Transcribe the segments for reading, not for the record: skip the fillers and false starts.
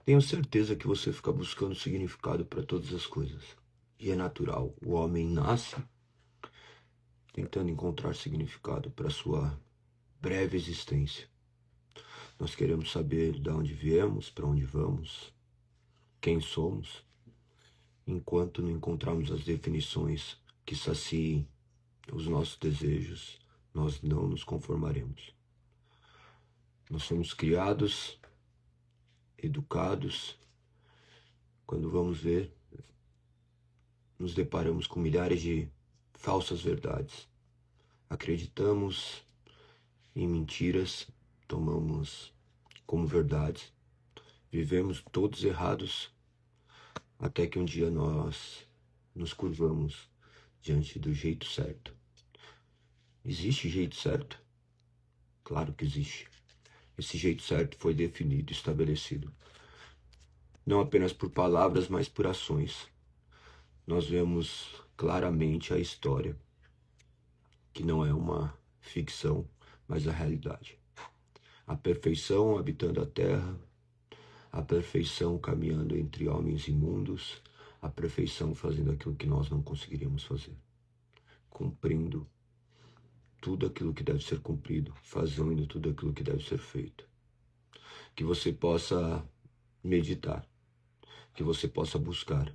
Tenho certeza que você fica buscando significado para todas as coisas. E é natural. O homem nasce tentando encontrar significado para sua breve existência. Nós queremos saber de onde viemos, para onde vamos, quem somos. Enquanto não encontrarmos as definições que saciem os nossos desejos, nós não nos conformaremos. Nós somos criados, educados. Quando vamos ver, nos deparamos com milhares de falsas verdades. Acreditamos em mentiras, tomamos como verdades, vivemos todos errados, até que um dia nós nos curvamos diante do jeito certo. Existe jeito certo? Claro que existe. Esse jeito certo foi definido, estabelecido. Não apenas por palavras, mas por ações. Nós vemos claramente a história, que não é uma ficção, mas a realidade. A perfeição habitando a terra, a perfeição caminhando entre homens imundos, a perfeição fazendo aquilo que nós não conseguiríamos fazer, cumprindo tudo aquilo que deve ser cumprido, fazendo tudo aquilo que deve ser feito. Que você possa meditar, que você possa buscar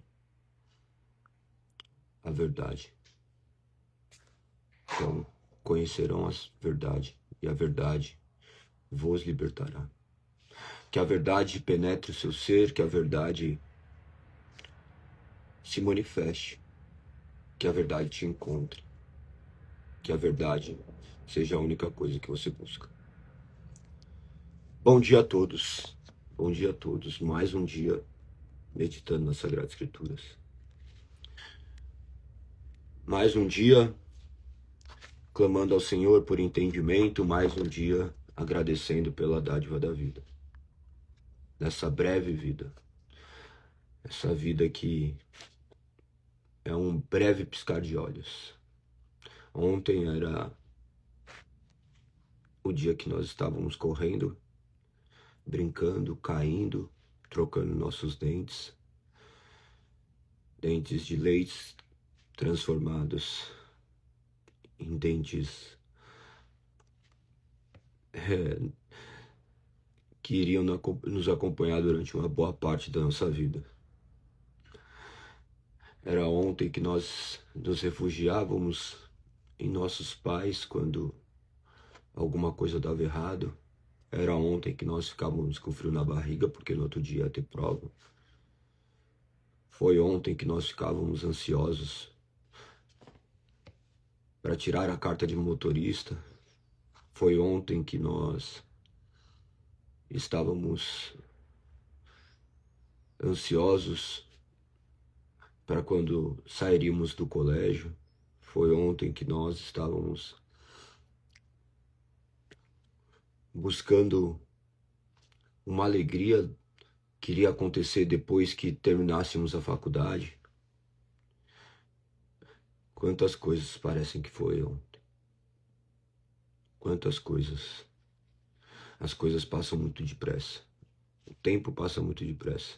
a verdade. Então, conhecerão a verdade, e a verdade vos libertará. Que a verdade penetre o seu ser, que a verdade se manifeste, que a verdade te encontre, que a verdade seja a única coisa que você busca. Bom dia a todos, bom dia a todos. Mais um dia meditando nas Sagradas Escrituras. Mais um dia clamando ao Senhor por entendimento, mais um dia agradecendo pela dádiva da vida. Nessa breve vida, essa vida que é um breve piscar de olhos. Ontem era o dia que nós estávamos correndo, brincando, caindo, trocando nossos dentes de leite transformados em dentes que iriam nos acompanhar durante uma boa parte da nossa vida. Era ontem que nós nos refugiávamos em nossos pais quando alguma coisa dava errado. Era ontem que nós ficávamos com frio na barriga porque no outro dia ia ter prova. Foi ontem que nós ficávamos ansiosos para tirar a carta de motorista. Foi ontem que nós estávamos ansiosos para quando sairíamos do colégio. Foi ontem que nós estávamos buscando uma alegria que iria acontecer depois que terminássemos a faculdade. Quantas coisas parecem que foi ontem. Quantas coisas. As coisas passam muito depressa. O tempo passa muito depressa.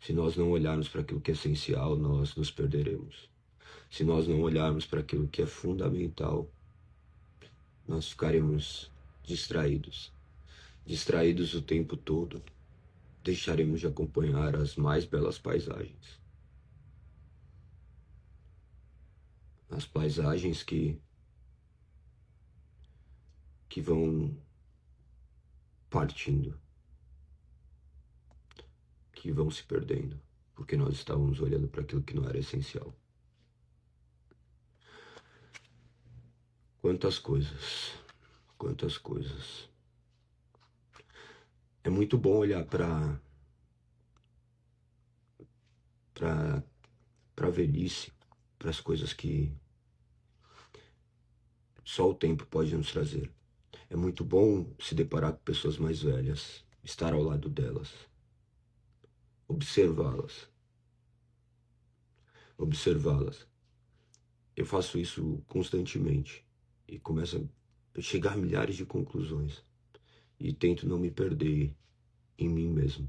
Se nós não olharmos para aquilo que é essencial, nós nos perderemos. Se nós não olharmos para aquilo que é fundamental, nós ficaremos distraídos. Distraídos o tempo todo. Deixaremos de acompanhar as mais belas paisagens. As paisagens que vão partindo, que vão se perdendo, porque nós estávamos olhando para aquilo que não era essencial. Quantas coisas, quantas coisas. É muito bom olhar para a velhice, para as coisas que só o tempo pode nos trazer. É muito bom se deparar com pessoas mais velhas, estar ao lado delas, observá-las. Eu faço isso constantemente e começo a chegar a milhares de conclusões e tento não me perder em mim mesmo.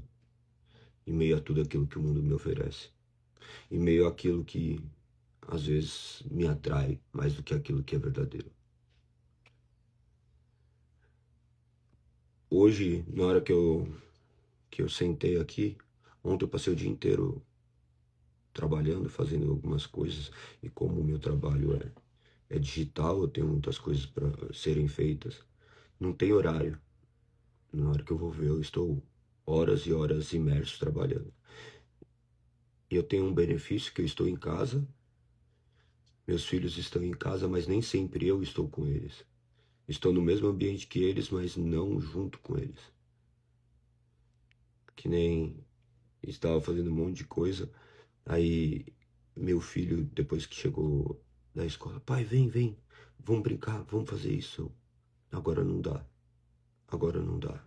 em meio a tudo aquilo que o mundo me oferece, em meio àquilo que às vezes me atrai mais do que aquilo que é verdadeiro. Hoje, na hora que eu sentei aqui, ontem eu passei o dia inteiro trabalhando, fazendo algumas coisas, e como o meu trabalho é digital, eu tenho muitas coisas para serem feitas, não tem horário. Na hora que eu vou ver, eu estou horas e horas imerso trabalhando. E eu tenho um benefício que eu estou em casa, meus filhos estão em casa, mas nem sempre eu estou com eles. Estou no mesmo ambiente que eles, mas não junto com eles. Que nem estava fazendo um monte de coisa, aí meu filho, depois que chegou da escola, pai, vem, vamos brincar, vamos fazer isso. Agora não dá, agora não dá,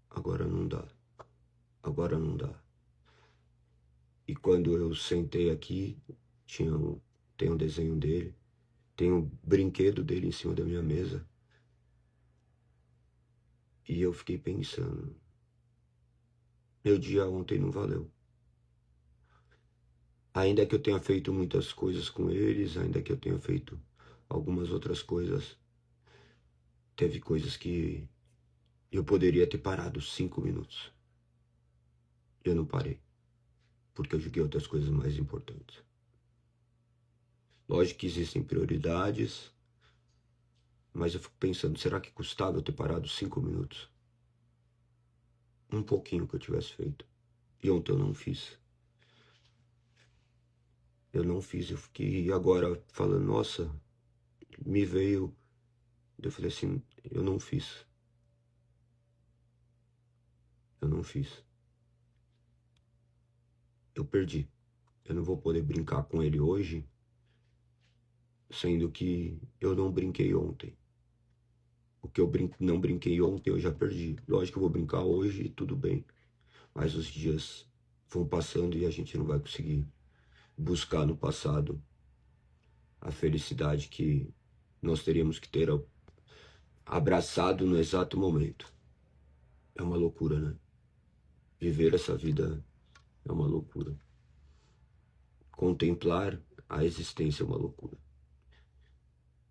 agora não dá, agora não dá. E quando eu sentei aqui, tem um desenho dele, tem um brinquedo dele em cima da minha mesa. E eu fiquei pensando, meu dia ontem não valeu. Ainda que eu tenha feito muitas coisas com eles, ainda que eu tenha feito algumas outras coisas, teve coisas que eu poderia ter parado 5 minutos. Eu não parei, porque eu joguei outras coisas mais importantes. Lógico que existem prioridades, mas eu fico pensando, será que custava eu ter parado 5 minutos? Um pouquinho que eu tivesse feito. E ontem eu não fiz. Eu não fiz, eu fiquei agora falando, nossa, me veio. Eu falei assim, eu não fiz. Eu não fiz. Eu perdi. Eu não vou poder brincar com ele hoje, sendo que eu não brinquei ontem. O que eu não brinquei ontem eu já perdi. Lógico que eu vou brincar hoje e tudo bem. Mas os dias vão passando e a gente não vai conseguir buscar no passado a felicidade que nós teríamos que ter abraçado no exato momento. É uma loucura, né? Viver essa vida é uma loucura. Contemplar a existência é uma loucura.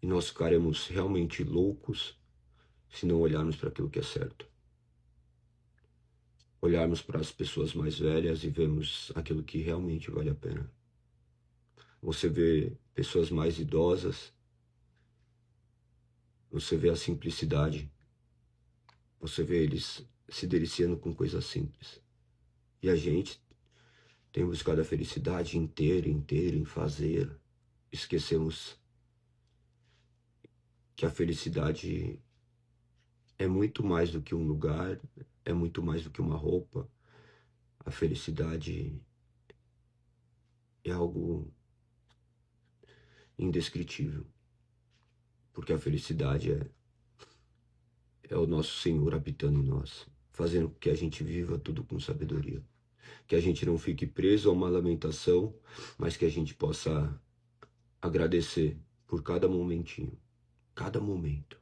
E nós ficaremos realmente loucos se não olharmos para aquilo que é certo. Olharmos para as pessoas mais velhas e vermos aquilo que realmente vale a pena. Você vê pessoas mais idosas, você vê a simplicidade, você vê eles se deliciando com coisas simples. E a gente tem buscado a felicidade inteira em fazer. Esquecemos que a felicidade é muito mais do que um lugar, é muito mais do que uma roupa. A felicidade é algo indescritível, porque a felicidade é o nosso Senhor habitando em nós, fazendo com que a gente viva tudo com sabedoria, que a gente não fique preso a uma lamentação, mas que a gente possa agradecer por cada momentinho, cada momento.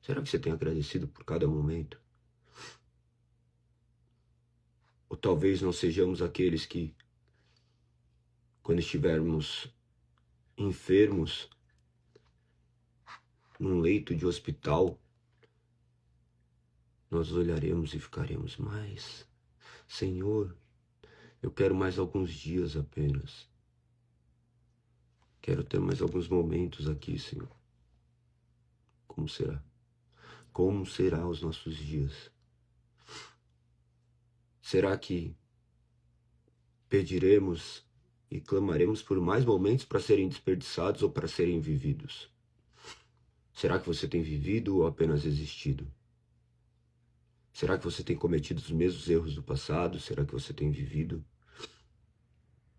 Será que você tem agradecido por cada momento? Ou talvez não sejamos aqueles que, quando estivermos enfermos, num leito de hospital, nós olharemos e ficaremos, mas, Senhor, eu quero mais alguns dias apenas. Quero ter mais alguns momentos aqui, Senhor. Como será? Como será os nossos dias? Será que pediremos e clamaremos por mais momentos para serem desperdiçados ou para serem vividos? Será que você tem vivido ou apenas existido? Será que você tem cometido os mesmos erros do passado? Será que você tem vivido?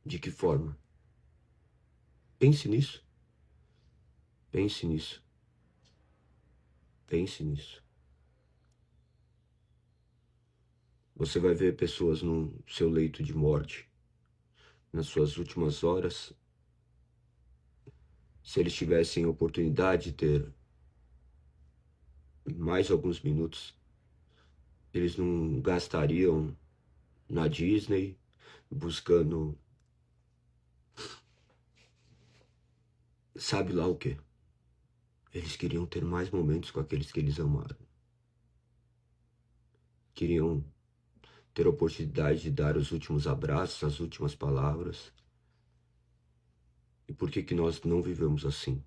De que forma? Pense nisso. Pense nisso. Pense nisso. Você vai ver pessoas no seu leito de morte, nas suas últimas horas. Se eles tivessem a oportunidade de ter mais alguns minutos, eles não gastariam na Disney, buscando, sabe lá o quê? Eles queriam ter mais momentos com aqueles que eles amaram. Queriam ter a oportunidade de dar os últimos abraços, as últimas palavras. E por que que nós não vivemos assim?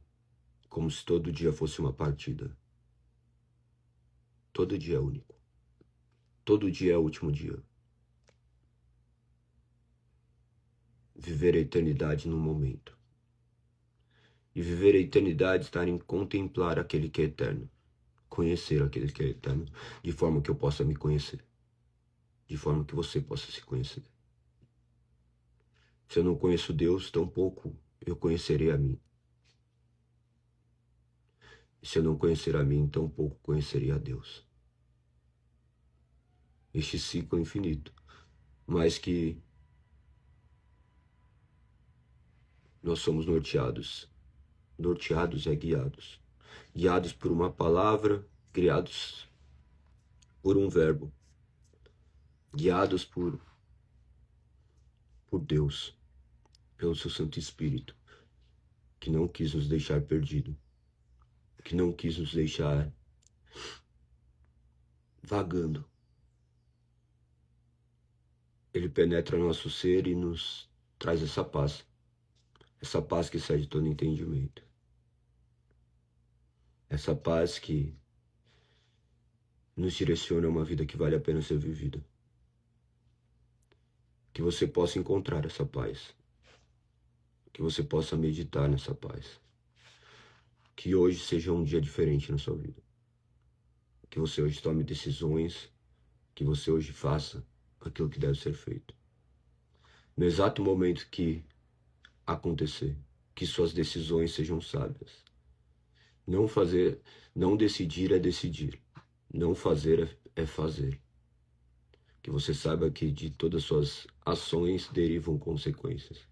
Como se todo dia fosse uma partida. Todo dia é único. Todo dia é o último dia. Viver a eternidade no momento. E viver a eternidade está em contemplar aquele que é eterno. Conhecer aquele que é eterno, de forma que eu possa me conhecer. De forma que você possa se conhecer. Se eu não conheço Deus, tampouco eu conhecerei a mim. E se eu não conhecer a mim, tampouco conhecerei a Deus. Este ciclo é infinito, mas que nós somos norteados. Norteados é guiados. Guiados por uma palavra, criados por um verbo. Guiados por Deus, pelo seu Santo Espírito, que não quis nos deixar perdidos, que não quis nos deixar vagando. Ele penetra no nosso ser e nos traz essa paz que excede todo entendimento. Essa paz que nos direciona a uma vida que vale a pena ser vivida. Que você possa encontrar essa paz. Que você possa meditar nessa paz. Que hoje seja um dia diferente na sua vida. Que você hoje tome decisões. Que você hoje faça aquilo que deve ser feito. No exato momento que acontecer, que suas decisões sejam sábias. Não decidir é decidir. Não fazer é fazer. Que você saiba que de todas as suas ações derivam consequências.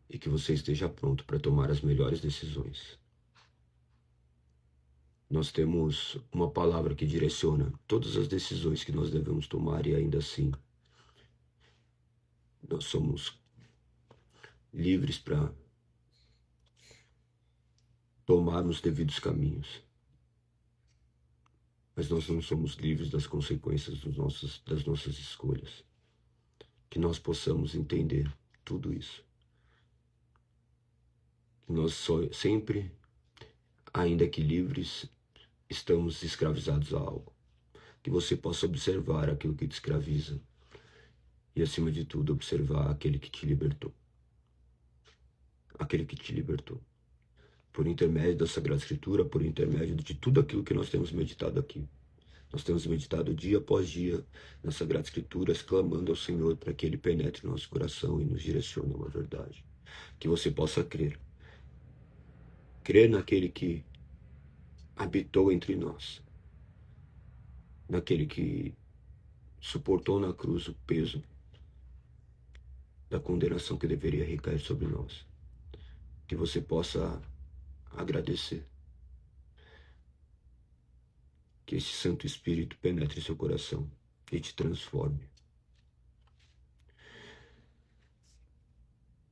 E que você esteja pronto para tomar as melhores decisões. Nós temos uma palavra que direciona todas as decisões que nós devemos tomar e ainda assim nós somos livres para tomar os devidos caminhos. Mas nós não somos livres das consequências das nossas escolhas. Que nós possamos entender tudo isso. Que nós sempre, ainda que livres, estamos escravizados a algo. Que você possa observar aquilo que te escraviza. E, acima de tudo, observar aquele que te libertou. Aquele que te libertou. Por intermédio da Sagrada Escritura, por intermédio de tudo aquilo que nós temos meditado aqui. Nós temos meditado dia após dia nas Sagradas Escrituras, clamando ao Senhor para que Ele penetre no nosso coração e nos direcione a uma verdade. Que você possa crer. Crer naquele que habitou entre nós. Naquele que suportou na cruz o peso da condenação que deveria recair sobre nós. Que você possa agradecer. Que esse Santo Espírito penetre em seu coração e te transforme.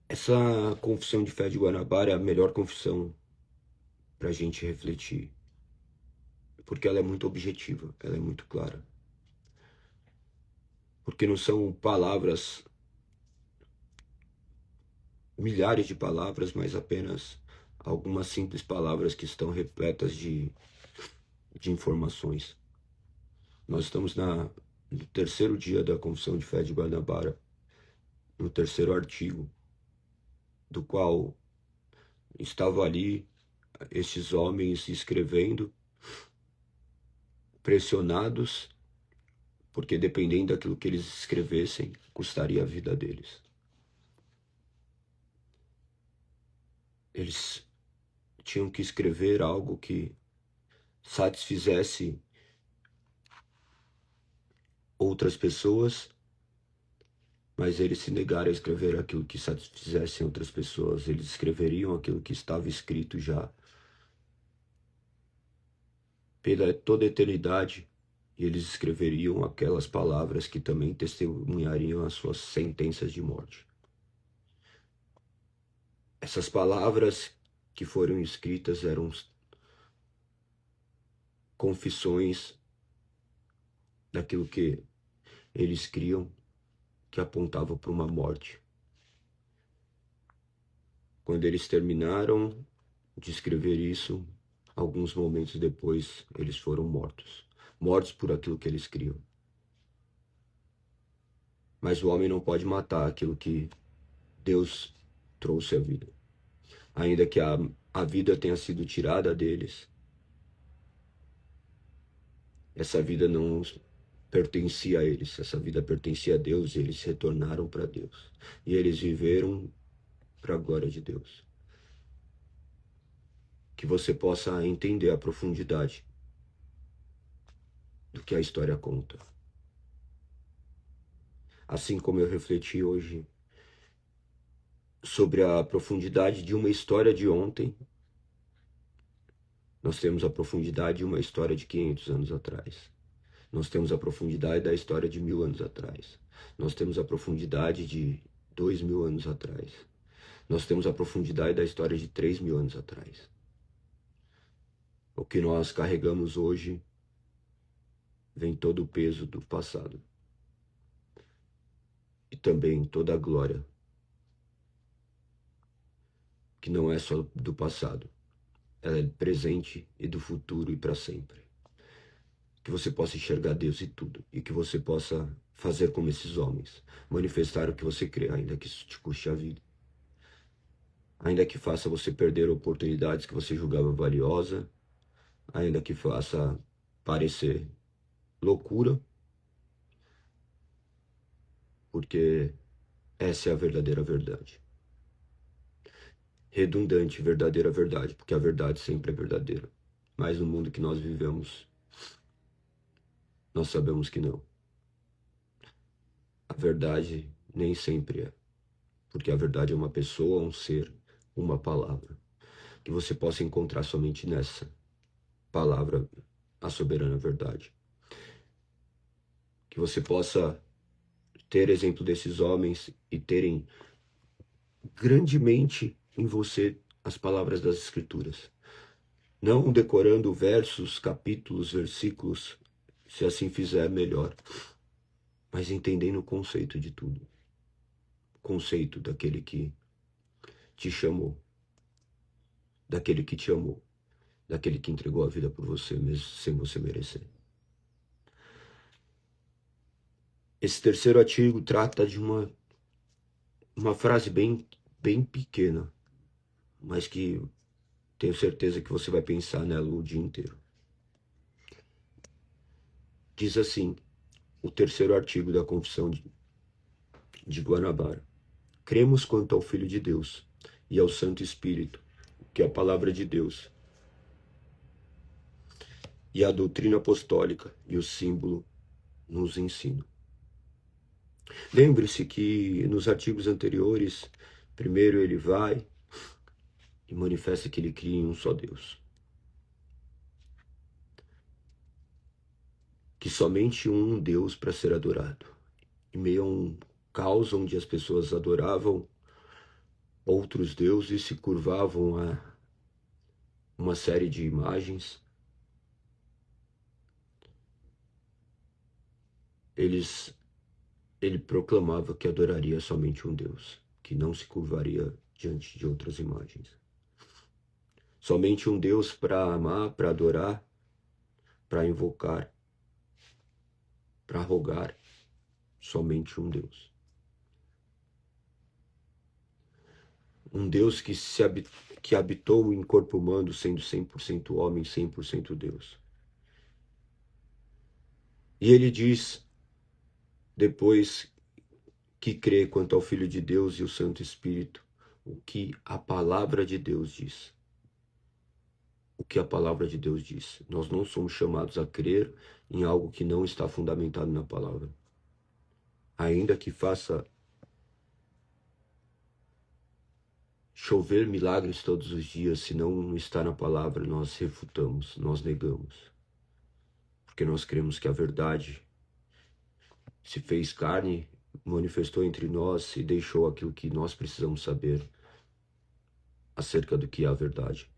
Essa confissão de fé de Guanabara é a melhor confissão para a gente refletir. Porque ela é muito objetiva, ela é muito clara. Porque não são palavras, milhares de palavras, mas apenas algumas simples palavras que estão repletas de informações. Nós estamos no terceiro dia da confissão de fé de Guanabara, no terceiro artigo, do qual estavam ali estes homens escrevendo, pressionados, porque dependendo daquilo que eles escrevessem, custaria a vida deles. Eles tinham que escrever algo que satisfizesse outras pessoas, mas eles se negaram a escrever aquilo que satisfizesse outras pessoas. Eles escreveriam aquilo que estava escrito já pela toda a eternidade, e eles escreveriam aquelas palavras que também testemunhariam as suas sentenças de morte. Essas palavras que foram escritas eram confissões daquilo que eles criam, que apontava para uma morte. Quando eles terminaram de escrever isso, alguns momentos depois eles foram mortos. Mortos por aquilo que eles criam. Mas o homem não pode matar aquilo que Deus trouxe à vida. Ainda que a vida tenha sido tirada deles, essa vida não pertencia a eles, essa vida pertencia a Deus, e eles retornaram para Deus. E eles viveram para a glória de Deus. Que você possa entender a profundidade do que a história conta. Assim como eu refleti hoje sobre a profundidade de uma história de ontem, nós temos a profundidade de uma história de 500 anos atrás. Nós temos a profundidade da história de 1000 anos atrás. Nós temos a profundidade de 2000 anos atrás. Nós temos a profundidade da história de 3000 anos atrás. O que nós carregamos hoje vem todo o peso do passado. E também toda a glória, que não é só do passado. Ela é do presente e do futuro e para sempre. Que você possa enxergar Deus e tudo. E que você possa fazer como esses homens. Manifestar o que você crê, ainda que isso te custe a vida. Ainda que faça você perder oportunidades que você julgava valiosa. Ainda que faça parecer loucura. Porque essa é a verdadeira verdade. Redundante, verdadeira verdade. Porque a verdade sempre é verdadeira. Mas no mundo que nós vivemos, nós sabemos que não. A verdade nem sempre é. Porque a verdade é uma pessoa, um ser, uma palavra. Que você possa encontrar somente nessa palavra a soberana verdade. Que você possa ter exemplo desses homens e terem grandemente em você as palavras das Escrituras. Não decorando versos, capítulos, versículos, se assim fizer, melhor. Mas entendendo o conceito de tudo. O conceito daquele que te chamou. Daquele que te amou. Daquele que entregou a vida por você, mesmo sem você merecer. Esse terceiro artigo trata de uma frase bem pequena, mas que tenho certeza que você vai pensar nela o dia inteiro. Diz assim, o terceiro artigo da Confissão de Guanabara. Cremos quanto ao Filho de Deus e ao Santo Espírito, que é a palavra de Deus, e a doutrina apostólica e o símbolo nos ensinam. Lembre-se que nos artigos anteriores, primeiro ele vai e manifesta que ele cria em um só Deus. Que somente um Deus para ser adorado. Em meio a um caos onde as pessoas adoravam outros deuses e se curvavam a uma série de imagens, ele proclamava que adoraria somente um Deus, que não se curvaria diante de outras imagens. Somente um Deus para amar, para adorar, para invocar, para rogar, somente um Deus. Um Deus que habitou em corpo humano, sendo 100% homem, 100% Deus. E ele diz, depois que crê quanto ao Filho de Deus e o Santo Espírito, o que a palavra de Deus diz. O que a palavra de Deus diz. Nós não somos chamados a crer em algo que não está fundamentado na palavra. Ainda que faça chover milagres todos os dias, se não está na palavra, nós refutamos, nós negamos. porque nós cremos que a verdade se fez carne, manifestou entre nós e deixou aquilo que nós precisamos saber acerca do que é a verdade.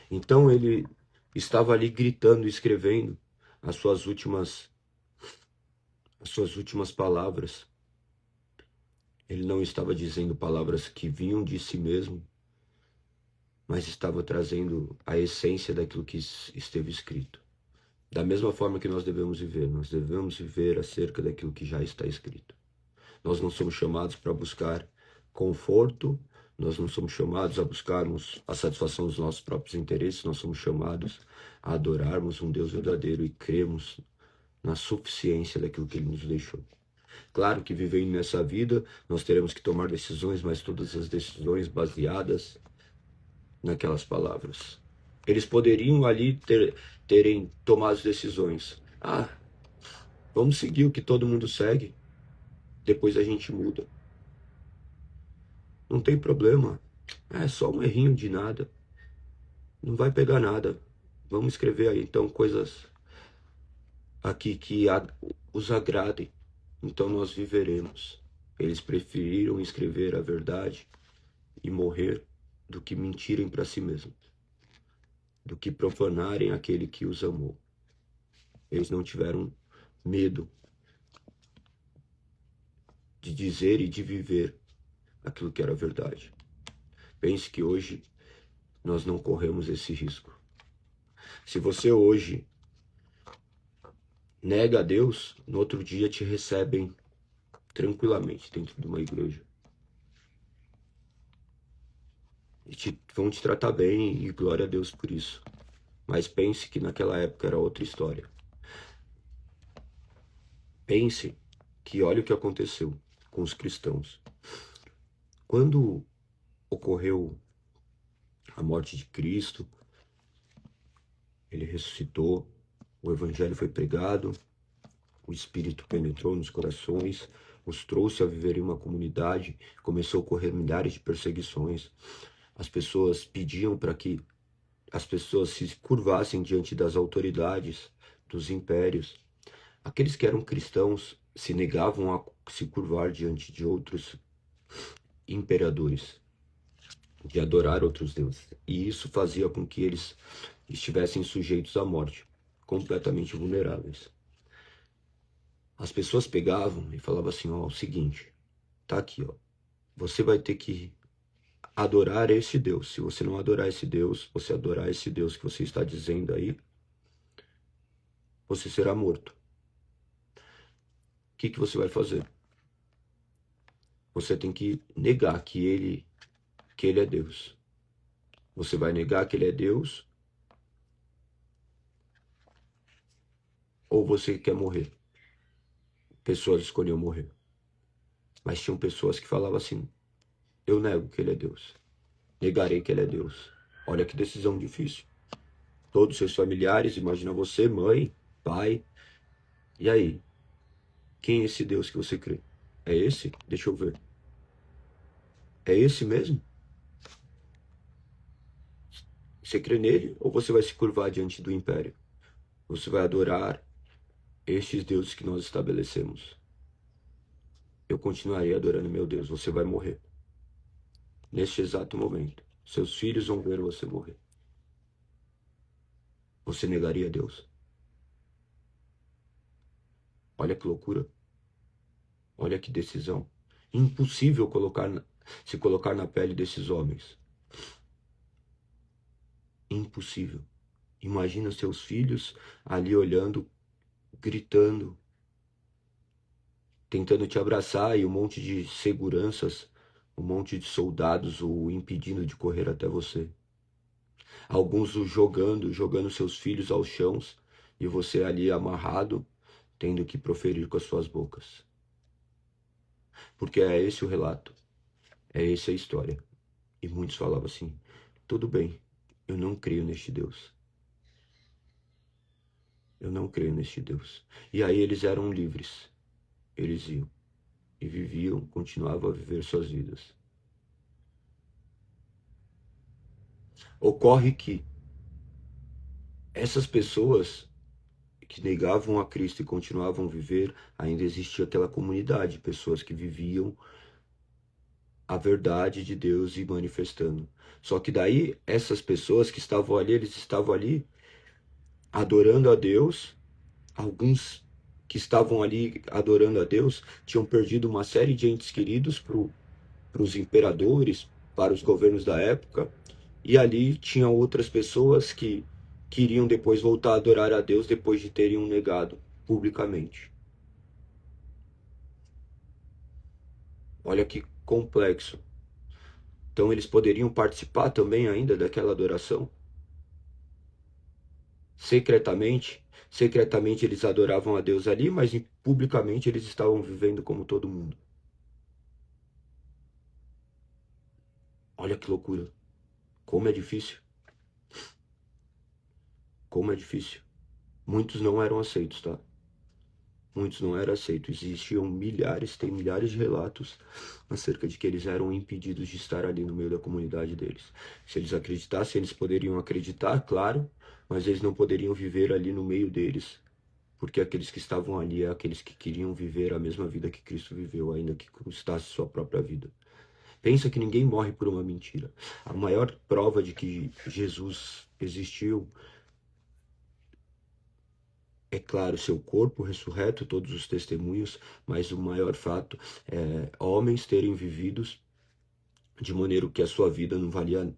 Então ele estava ali gritando, escrevendo as suas últimas palavras. Ele não estava dizendo palavras que vinham de si mesmo, mas estava trazendo a essência daquilo que esteve escrito. Da mesma forma que nós devemos viver acerca daquilo que já está escrito. Nós não somos chamados para buscar conforto, nós não somos chamados a buscarmos a satisfação dos nossos próprios interesses, nós somos chamados a adorarmos um Deus verdadeiro e cremos na suficiência daquilo que Ele nos deixou. Claro que vivendo nessa vida, nós teremos que tomar decisões, mas todas as decisões baseadas naquelas palavras. Eles poderiam ali terem tomado decisões. Ah, vamos seguir o que todo mundo segue, depois a gente muda. Não tem problema, é só um errinho de nada, não vai pegar nada. Vamos escrever aí então coisas aqui que os agradem, então nós viveremos. Eles preferiram escrever a verdade e morrer do que mentirem para si mesmos, do que profanarem aquele que os amou. Eles não tiveram medo de dizer e de viver aquilo que era verdade. Pense que hoje nós não corremos esse risco. Se você hoje nega a Deus, no outro dia te recebem tranquilamente dentro de uma igreja. E vão te tratar bem e glória a Deus por isso. Mas pense que naquela época era outra história. Pense que olha o que aconteceu com os cristãos. Quando ocorreu a morte de Cristo, ele ressuscitou, o evangelho foi pregado, o Espírito penetrou nos corações, os trouxe a viver em uma comunidade, começou a ocorrer milhares de perseguições. As pessoas pediam para que as pessoas se curvassem diante das autoridades, dos impérios. Aqueles que eram cristãos se negavam a se curvar diante de outros imperadores, de adorar outros deuses. E isso fazia com que eles estivessem sujeitos à morte, completamente vulneráveis. As pessoas pegavam e falavam assim, ó, o seguinte, tá aqui, ó, você vai ter que adorar esse Deus. Se você não adorar esse Deus, você adorar esse Deus que você está dizendo aí, você será morto. O que você vai fazer? Você tem que negar que ele é Deus. Você vai negar que ele é Deus? Ou você quer morrer? Pessoas escolhiam morrer. Mas tinham pessoas que falavam assim, eu nego que ele é Deus. Negarei que ele é Deus. Olha que decisão difícil. Todos os seus familiares, imagina você, mãe, pai. E aí? Quem é esse Deus que você crê? É esse? Deixa eu ver. É esse mesmo? Você crê nele ou você vai se curvar diante do império? Você vai adorar estes deuses que nós estabelecemos? Eu continuarei adorando meu Deus. Você vai morrer. Neste exato momento. Seus filhos vão ver você morrer. Você negaria a Deus? Olha que loucura. Olha que decisão. Impossível se colocar na pele desses homens. Impossível. Imagina seus filhos ali olhando, gritando, tentando te abraçar e um monte de seguranças, um monte de soldados o impedindo de correr até você. Alguns o jogando seus filhos aos chãos e você ali amarrado, tendo que proferir com as suas bocas. Porque é esse o relato, é essa a história. E muitos falavam assim, tudo bem, eu não creio neste Deus. Eu não creio neste Deus. E aí eles eram livres. Eles iam e viviam, continuavam a viver suas vidas. Ocorre que essas pessoas que negavam a Cristo e continuavam a viver, ainda existia aquela comunidade, pessoas que viviam a verdade de Deus e manifestando. Só que daí, essas pessoas que estavam ali, eles estavam ali adorando a Deus. Alguns que estavam ali adorando a Deus tinham perdido uma série de entes queridos para os imperadores, para os governos da época, e ali tinham outras pessoas que queriam depois voltar a adorar a Deus depois de terem um negado publicamente. Olha que complexo. Então eles poderiam participar também ainda daquela adoração? Secretamente eles adoravam a Deus ali, mas publicamente eles estavam vivendo como todo mundo. Olha que loucura. Como é difícil. Como é difícil. Muitos não eram aceitos, tá? Muitos não eram aceitos. Existiam milhares, tem milhares de relatos acerca de que eles eram impedidos de estar ali no meio da comunidade deles. Se eles acreditassem, eles poderiam acreditar, claro, mas eles não poderiam viver ali no meio deles, porque aqueles que estavam ali é aqueles que queriam viver a mesma vida que Cristo viveu, ainda que custasse sua própria vida. Pensa que ninguém morre por uma mentira. A maior prova de que Jesus existiu é claro, seu corpo ressurreto, todos os testemunhos, mas o maior fato é homens terem vivido de maneira que a sua vida não valia,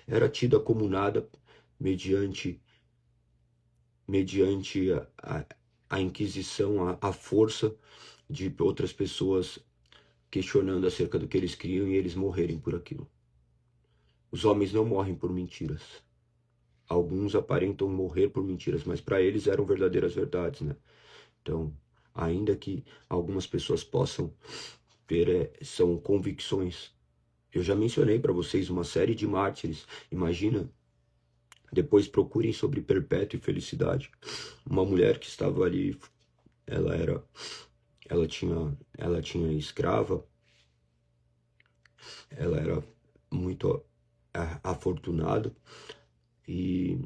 era tida como nada mediante a inquisição, a força de outras pessoas questionando acerca do que eles criam e eles morrerem por aquilo. Os homens não morrem por mentiras. Alguns aparentam morrer por mentiras, mas para eles eram verdadeiras verdades, né? Então, ainda que algumas pessoas possam ver, são convicções. Eu já mencionei para vocês uma série de mártires. Imagina, depois procurem sobre Perpétua e Felicidade. Uma mulher que estava ali, ela tinha escrava, ela era muito afortunada e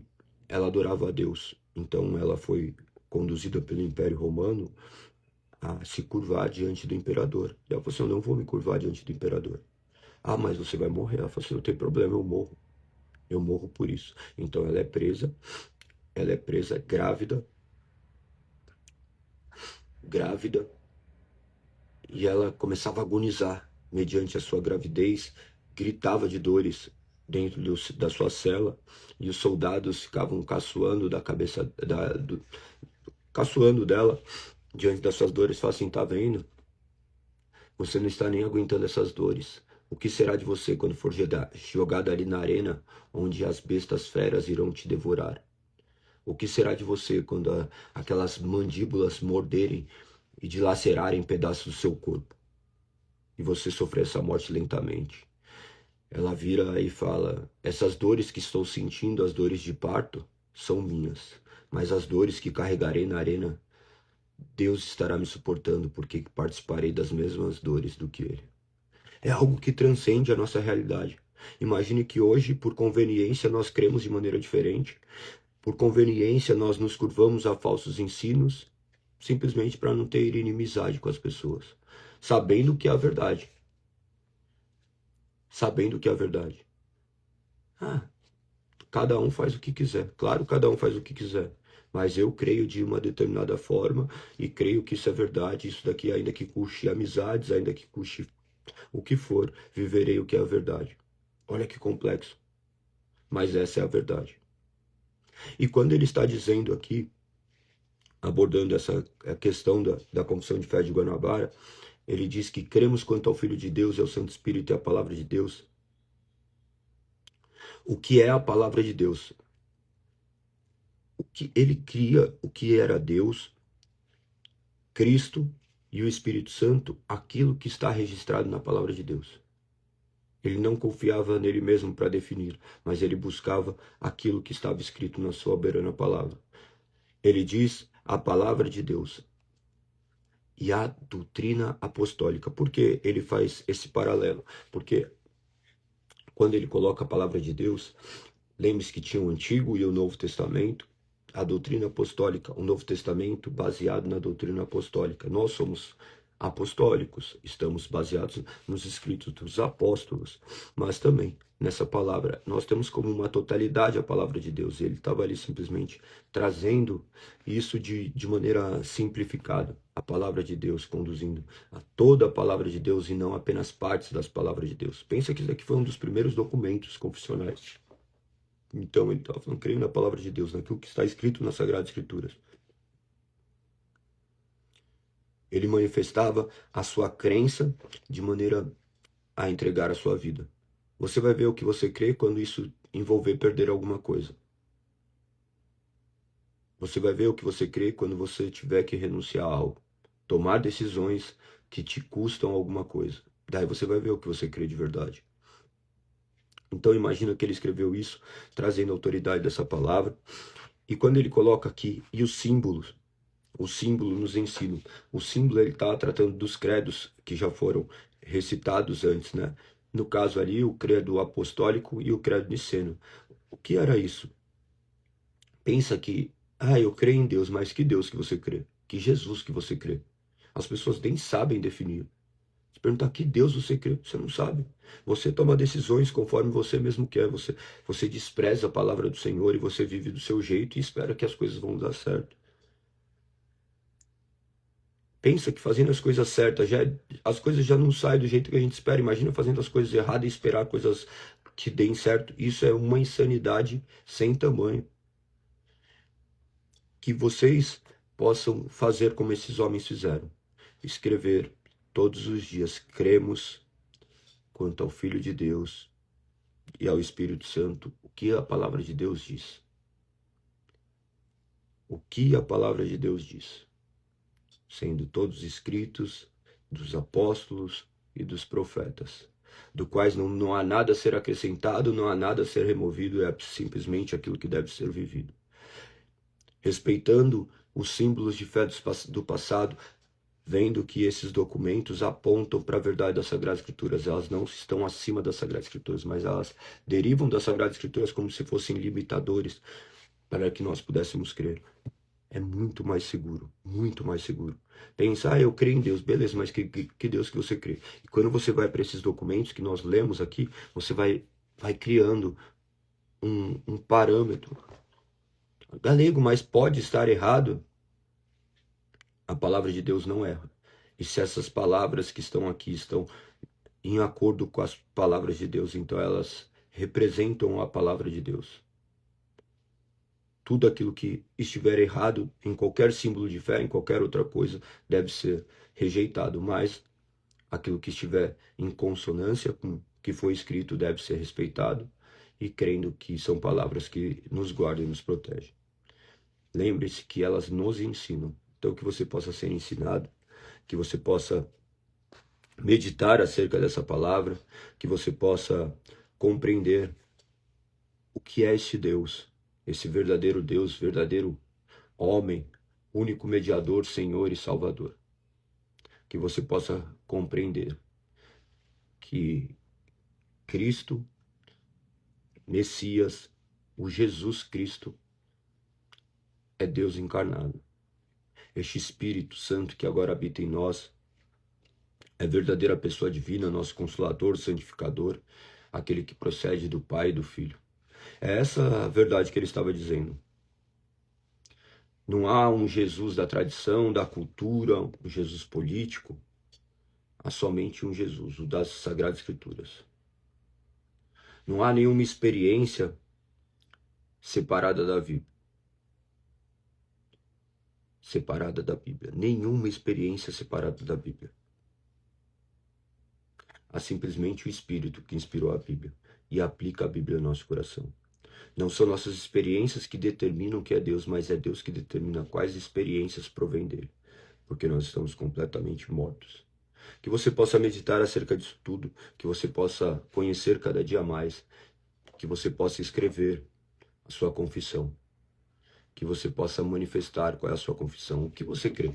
ela adorava a Deus. Então ela foi conduzida pelo Império Romano a se curvar diante do imperador. E ela falou assim, eu não vou me curvar diante do imperador. Ah, mas você vai morrer. Ela falou assim, não tem problema, eu morro. Eu morro por isso. Então ela é presa grávida, e ela começava a agonizar mediante a sua gravidez, gritava de dores dentro da sua cela, e os soldados ficavam caçoando da cabeça, caçoando dela, diante das suas dores, fala assim, tá vendo? Você não está nem aguentando essas dores. O que será de você quando for jogada ali na arena, onde as bestas feras irão te devorar? O que será de você quando aquelas mandíbulas morderem e dilacerarem pedaços do seu corpo? E você sofrer essa morte lentamente. Ela vira e fala, essas dores que estou sentindo, as dores de parto, são minhas. Mas as dores que carregarei na arena, Deus estará me suportando, porque participarei das mesmas dores do que Ele. É algo que transcende a nossa realidade. Imagine que hoje, por conveniência, nós cremos de maneira diferente. Por conveniência, nós nos curvamos a falsos ensinos, simplesmente para não ter inimizade com as pessoas, sabendo que é a verdade. Sabendo que é a verdade. Cada um faz o que quiser. Claro, cada um faz o que quiser. Mas eu creio de uma determinada forma e creio que isso é verdade. Isso daqui, ainda que custe amizades, ainda que custe o que for, viverei o que é a verdade. Olha que complexo. Mas essa é a verdade. E quando ele está dizendo aqui, abordando essa questão da confissão de fé de Guanabara, ele diz que cremos quanto ao Filho de Deus, ao Santo Espírito e à Palavra de Deus. O que é a Palavra de Deus? O que ele cria, o que era Deus, Cristo e o Espírito Santo, aquilo que está registrado na Palavra de Deus. Ele não confiava nele mesmo para definir, mas ele buscava aquilo que estava escrito na sua soberana palavra. Ele diz a palavra de Deus e a doutrina apostólica. Por que ele faz esse paralelo? Porque quando ele coloca a palavra de Deus, lembre-se que tinha o Antigo e o Novo Testamento, a doutrina apostólica, o Novo Testamento baseado na doutrina apostólica. Nós somos apostólicos, estamos baseados nos escritos dos apóstolos, mas também nessa palavra nós temos como uma totalidade a palavra de Deus. Ele estava ali simplesmente trazendo isso de maneira simplificada, a palavra de Deus, conduzindo a toda a palavra de Deus e não apenas partes das palavras de Deus. Pensa que isso aqui foi um dos primeiros documentos confessionais. Então ele estava falando, creio na palavra de Deus, naquilo que está escrito nas Sagradas Escrituras. Ele manifestava a sua crença de maneira a entregar a sua vida. Você vai ver o que você crê quando isso envolver perder alguma coisa. Você vai ver o que você crê quando você tiver que renunciar a algo. Tomar decisões que te custam alguma coisa. Daí você vai ver o que você crê de verdade. Então imagina que ele escreveu isso, trazendo a autoridade dessa palavra. E quando ele coloca aqui, e os símbolos, o símbolo nos ensina. O símbolo ele está tratando dos credos que já foram recitados antes, né? No caso ali, o credo apostólico e o credo niceno. O que era isso? Pensa que, eu creio em Deus, mas que Deus que você crê? Que Jesus que você crê? As pessoas nem sabem definir. Se perguntar que Deus você crê, você não sabe. Você toma decisões conforme você mesmo quer. Você despreza a palavra do Senhor e você vive do seu jeito e espera que as coisas vão dar certo. Pensa que fazendo as coisas certas, as coisas já não saem do jeito que a gente espera. Imagina fazendo as coisas erradas e esperar coisas que deem certo. Isso é uma insanidade sem tamanho. Que vocês possam fazer como esses homens fizeram. Escrever todos os dias, cremos quanto ao Filho de Deus e ao Espírito Santo, o que a palavra de Deus diz. O que a palavra de Deus diz. Sendo todos escritos dos apóstolos e dos profetas, do quais não há nada a ser acrescentado, não há nada a ser removido, é simplesmente aquilo que deve ser vivido. Respeitando os símbolos de fé do passado, vendo que esses documentos apontam para a verdade das Sagradas Escrituras, elas não estão acima das Sagradas Escrituras, mas elas derivam das Sagradas Escrituras como se fossem limitadores para que nós pudéssemos crer. É muito mais seguro, muito mais seguro. Pensar, eu creio em Deus, beleza, mas que Deus que você crê? E quando você vai para esses documentos que nós lemos aqui, você vai criando um parâmetro. Galego, mas pode estar errado? A palavra de Deus não erra. E se essas palavras que estão aqui estão em acordo com as palavras de Deus, então elas representam a palavra de Deus. Tudo aquilo que estiver errado em qualquer símbolo de fé, em qualquer outra coisa, deve ser rejeitado. Mas aquilo que estiver em consonância com o que foi escrito deve ser respeitado e crendo que são palavras que nos guardam e nos protegem. Lembre-se que elas nos ensinam. Então que você possa ser ensinado, que você possa meditar acerca dessa palavra, que você possa compreender o que é este Deus, esse verdadeiro Deus, verdadeiro homem, único mediador, Senhor e Salvador. Que você possa compreender que Cristo, Messias, o Jesus Cristo, é Deus encarnado. Este Espírito Santo que agora habita em nós é verdadeira pessoa divina, nosso Consolador, Santificador, aquele que procede do Pai e do Filho. É essa a verdade que ele estava dizendo. Não há um Jesus da tradição, da cultura, um Jesus político. Há somente um Jesus, o das Sagradas Escrituras. Não há nenhuma experiência separada da Bíblia. Nenhuma experiência separada da Bíblia. Há simplesmente o Espírito que inspirou a Bíblia e aplica a Bíblia ao nosso coração. Não são nossas experiências que determinam que é Deus, mas é Deus que determina quais experiências provém dele, porque nós estamos completamente mortos. Que você possa meditar acerca disso tudo, que você possa conhecer cada dia mais, que você possa escrever a sua confissão, que você possa manifestar qual é a sua confissão, o que você crê.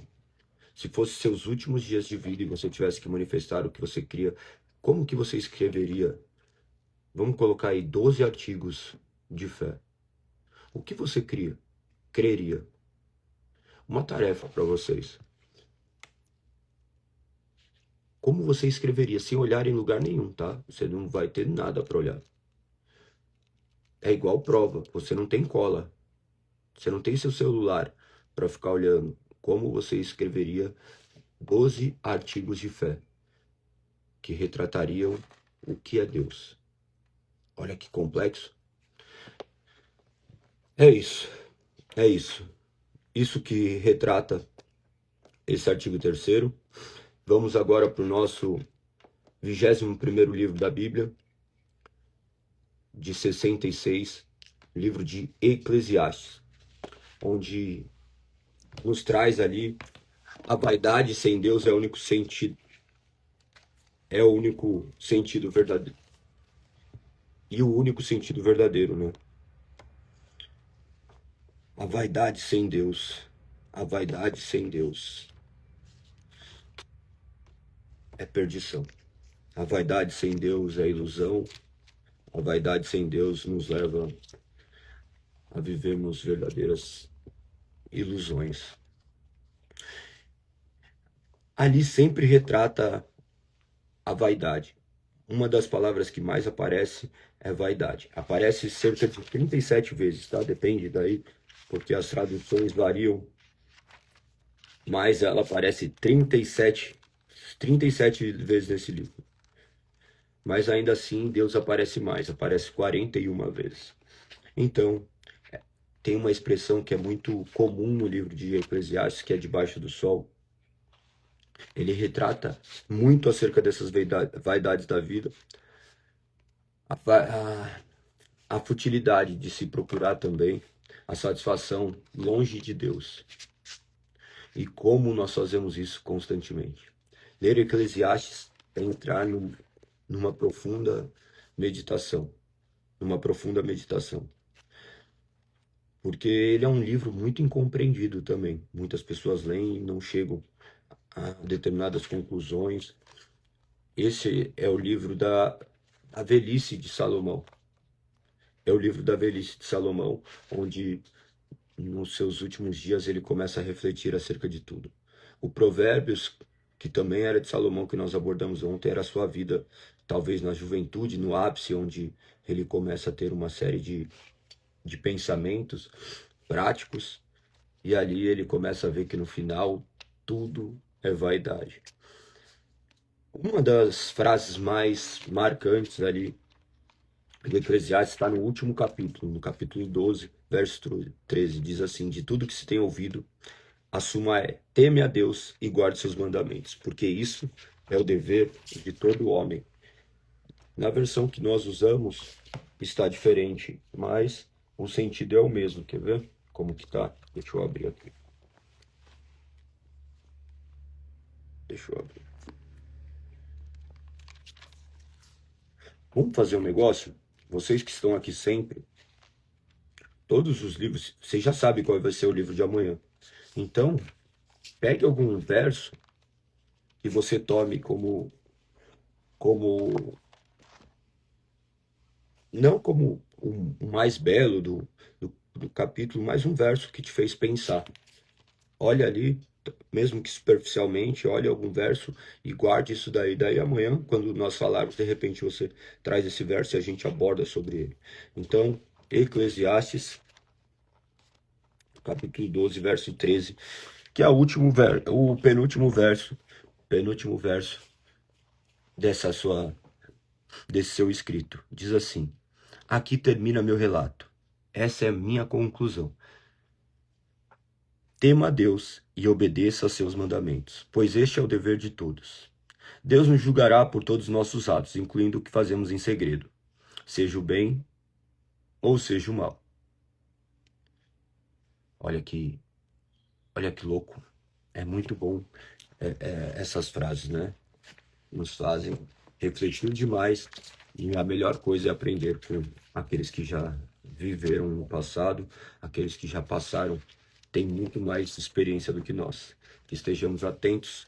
Se fosse seus últimos dias de vida e você tivesse que manifestar o que você cria, como que você escreveria? Vamos colocar aí 12 artigos de fé. O que você cria? creria? Uma tarefa para vocês. Como você escreveria? Sem olhar em lugar nenhum, tá? Você não vai ter nada para olhar. É igual prova. Você não tem cola. Você não tem seu celular para ficar olhando. Como você escreveria 12 artigos de fé que retratariam o que é Deus? Olha que complexo. É isso. É isso. Isso que retrata esse artigo 3º. Vamos agora para o nosso 21º livro da Bíblia, de 66, livro de Eclesiastes, onde nos traz ali a vaidade sem Deus é o único sentido. É o único sentido verdadeiro. E o único sentido verdadeiro, né? A vaidade sem Deus. A vaidade sem Deus é perdição. A vaidade sem Deus é ilusão. A vaidade sem Deus nos leva a vivermos verdadeiras ilusões. Ali sempre retrata a vaidade. Uma das palavras que mais aparece é vaidade. Aparece cerca de 37 vezes, tá? Depende daí, porque as traduções variam. Mas ela aparece 37 vezes nesse livro. Mas ainda assim, Deus aparece mais, aparece 41 vezes. Então, tem uma expressão que é muito comum no livro de Eclesiastes, que é debaixo do sol. Ele retrata muito acerca dessas vaidades da vida, a futilidade de se procurar também a satisfação longe de Deus. E como nós fazemos isso constantemente. Ler Eclesiastes é entrar numa profunda meditação. Porque ele é um livro muito incompreendido também. Muitas pessoas leem e não chegam a determinadas conclusões. Esse é o livro da velhice de Salomão. É o livro da velhice de Salomão, onde nos seus últimos dias ele começa a refletir acerca de tudo. O Provérbios, que também era de Salomão, que nós abordamos ontem, era a sua vida, talvez na juventude, no ápice, onde ele começa a ter uma série de pensamentos práticos, e ali ele começa a ver que no final tudo é vaidade. Uma das frases mais marcantes ali do Eclesiastes está no último capítulo, no capítulo 12, verso 13, diz assim: de tudo que se tem ouvido, a suma é: teme a Deus e guarde seus mandamentos, porque isso é o dever de todo homem. Na versão que nós usamos está diferente, mas o sentido é o mesmo. Quer ver como que tá? Deixa eu abrir aqui. Vamos fazer um negócio? Vocês que estão aqui sempre, todos os livros, vocês já sabem qual vai ser o livro de amanhã. Então, pegue algum verso que você tome não como o mais belo do capítulo, mas um verso que te fez pensar. Olha ali, mesmo que superficialmente, olhe algum verso e guarde isso daí. Daí amanhã, quando nós falarmos, de repente você traz esse verso e a gente aborda sobre ele. Então, Eclesiastes, capítulo 12, verso 13, que é o penúltimo verso desse seu escrito. Diz assim: aqui termina meu relato. Essa é a minha conclusão. Tema a Deus e obedeça a seus mandamentos, pois este é o dever de todos. Deus nos julgará por todos os nossos atos, incluindo o que fazemos em segredo, seja o bem ou seja o mal. Olha que louco. É muito bom essas frases, né? Nos fazem refletir demais, e a melhor coisa é aprender com aqueles que já viveram no passado, aqueles que já passaram, têm muito mais experiência do que nós. Que estejamos atentos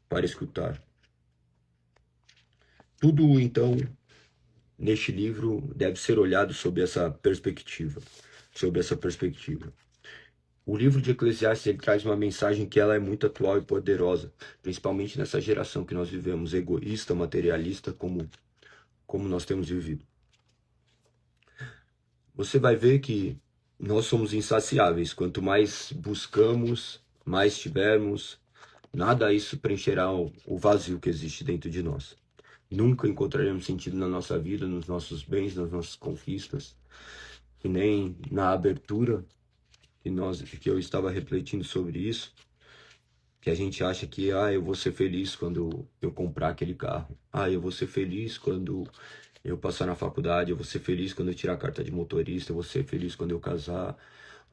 para escutar. Tudo, então, neste livro deve ser olhado sob essa perspectiva. O livro de Eclesiastes ele traz uma mensagem que ela é muito atual e poderosa, principalmente nessa geração que nós vivemos, egoísta, materialista, como nós temos vivido. Você vai ver que nós somos insaciáveis. Quanto mais buscamos, mais tivermos, nada isso preencherá o vazio que existe dentro de nós. Nunca encontraremos sentido na nossa vida, nos nossos bens, nas nossas conquistas, e nem na abertura que eu estava refletindo sobre isso, que a gente acha que eu vou ser feliz quando eu comprar aquele carro. Eu vou ser feliz quando eu passar na faculdade, eu vou ser feliz quando eu tirar a carta de motorista, eu vou ser feliz quando eu casar.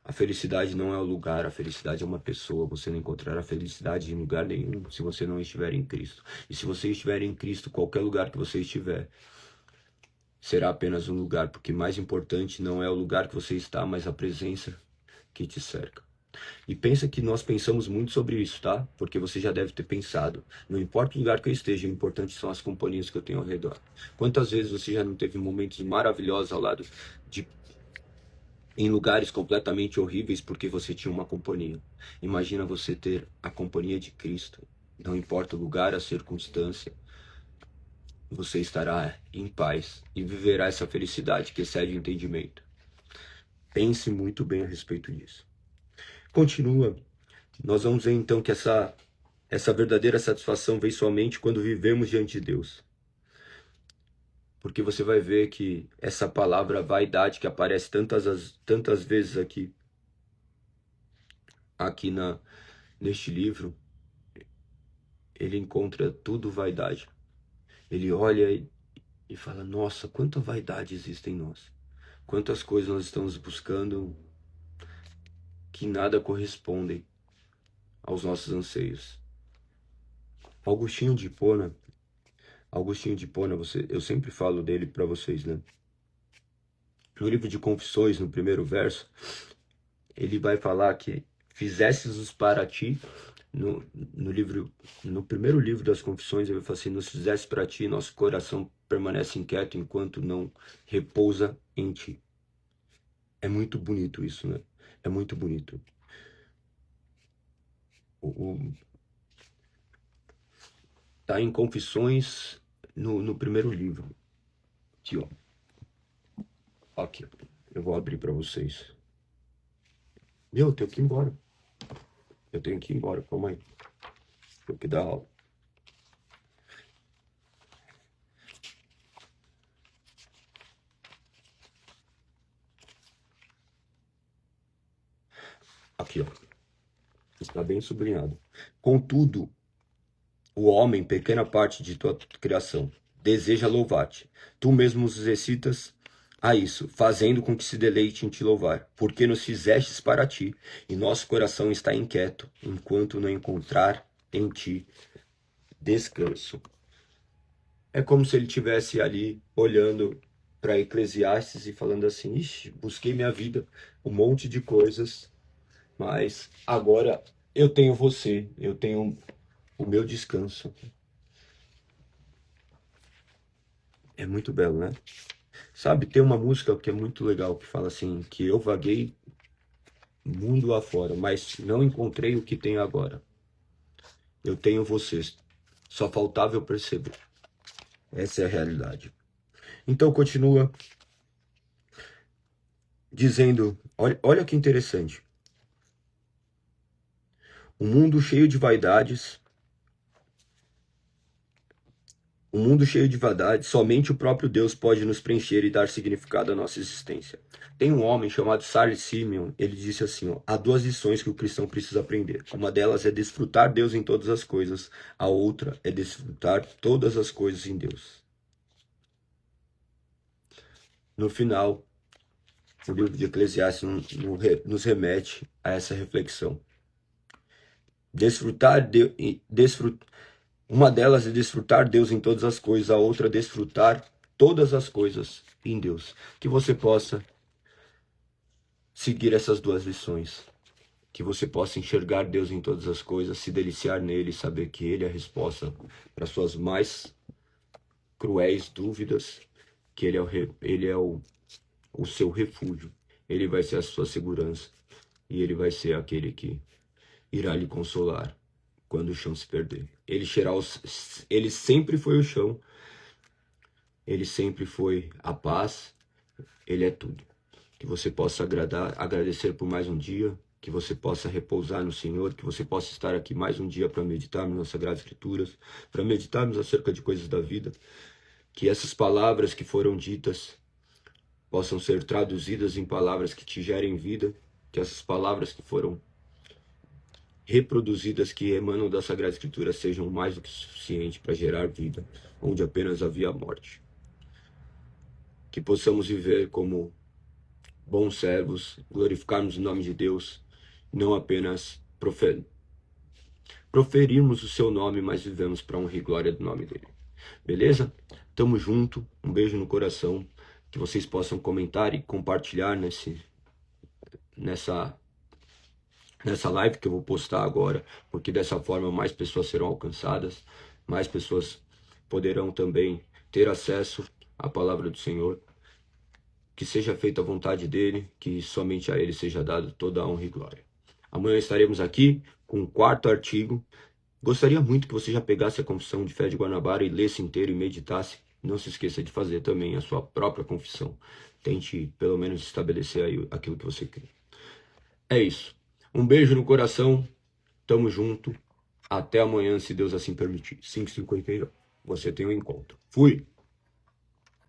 A felicidade não é o lugar, a felicidade é uma pessoa. Você não encontrará felicidade em lugar nenhum se você não estiver em Cristo. E se você estiver em Cristo, qualquer lugar que você estiver, será apenas um lugar, porque mais importante não é o lugar que você está, mas a presença que te cerca. E pensa que nós pensamos muito sobre isso, tá? Porque você já deve ter pensado. Não importa o lugar que eu esteja, o importante são as companhias que eu tenho ao redor. Quantas vezes você já não teve momentos maravilhosos ao lado em lugares completamente horríveis porque você tinha uma companhia? Imagina você ter a companhia de Cristo. Não importa o lugar, a circunstância, você estará em paz e viverá essa felicidade que excede o entendimento. Pense muito bem a respeito disso. Continua. Nós vamos ver então que essa verdadeira satisfação vem somente quando vivemos diante de Deus. Porque você vai ver que essa palavra vaidade que aparece tantas vezes aqui neste livro, ele encontra tudo vaidade. Ele olha e fala, nossa, quanta vaidade existe em nós. Quantas coisas nós estamos buscando que nada correspondem aos nossos anseios. Agostinho de Hipona, eu sempre falo dele para vocês, né? No livro de Confissões, no primeiro verso, ele vai falar que fizesses-os para ti, no primeiro livro das Confissões, ele vai falar assim, nos fizesse para ti, nosso coração permanece inquieto enquanto não repousa em ti. É muito bonito isso, né? É muito bonito. Tá em Confissões, no primeiro livro. Aqui, ó. Aqui, eu vou abrir para vocês. Eu tenho que ir embora. Calma aí. Tenho que dar aula. Aqui, ó. Está bem sublinhado. Contudo, o homem, pequena parte de tua criação, deseja louvar-te. Tu mesmo os exercitas a isso, fazendo com que se deleite em te louvar, porque nos fizestes para ti, e nosso coração está inquieto, enquanto não encontrar em ti descanso. É como se ele estivesse ali olhando para Eclesiastes e falando assim, ixi, busquei minha vida, um monte de coisas, mas agora eu tenho você, eu tenho o meu descanso. É muito belo, né? Sabe, tem uma música que é muito legal, que fala assim, que eu vaguei mundo afora, mas não encontrei o que tenho agora. Eu tenho vocês. Só faltava eu perceber. Essa é a realidade. Então continua dizendo, olha que interessante. Um mundo cheio de vaidades, somente o próprio Deus pode nos preencher e dar significado à nossa existência. Tem um homem chamado Charles Simeon, ele disse assim, ó, há duas lições que o cristão precisa aprender. Uma delas é desfrutar Deus em todas as coisas, a outra é desfrutar todas as coisas em Deus. No final, o livro de Eclesiastes nos remete a essa reflexão. Uma delas é desfrutar Deus em todas as coisas, a outra é desfrutar todas as coisas em Deus. Que você possa seguir essas duas lições. Que você possa enxergar Deus em todas as coisas, se deliciar nele e saber que ele é a resposta para suas mais cruéis dúvidas, que ele é o seu refúgio, ele vai ser a sua segurança. e ele vai ser aquele que irá lhe consolar quando o chão se perder. Ele sempre foi o chão, ele sempre foi a paz, ele é tudo. Que você possa agradecer por mais um dia, que você possa repousar no Senhor, que você possa estar aqui mais um dia para meditarmos nas Sagradas Escrituras, para meditarmos acerca de coisas da vida, que essas palavras que foram ditas possam ser traduzidas em palavras que te gerem vida, que essas palavras que foram reproduzidas, que emanam da Sagrada Escritura, sejam mais do que suficiente para gerar vida, onde apenas havia morte. Que possamos viver como bons servos, glorificarmos o nome de Deus, não apenas proferirmos o seu nome, mas vivemos para honra e glória do nome dele. Beleza? Tamo junto, um beijo no coração, que vocês possam comentar e compartilhar nessa live que eu vou postar agora, porque dessa forma mais pessoas serão alcançadas, mais pessoas poderão também ter acesso à palavra do Senhor. Que seja feita a vontade dele, que somente a ele seja dado toda a honra e glória. Amanhã estaremos aqui com o 4º artigo. Gostaria muito que você já pegasse a Confissão de Fé de Guanabara e lesse inteiro e meditasse. Não se esqueça de fazer também a sua própria confissão. Tente, pelo menos, estabelecer aí aquilo que você crê. É isso. Um beijo no coração. Tamo junto. Até amanhã, se Deus assim permitir. 5h51. Você tem um encontro. Fui!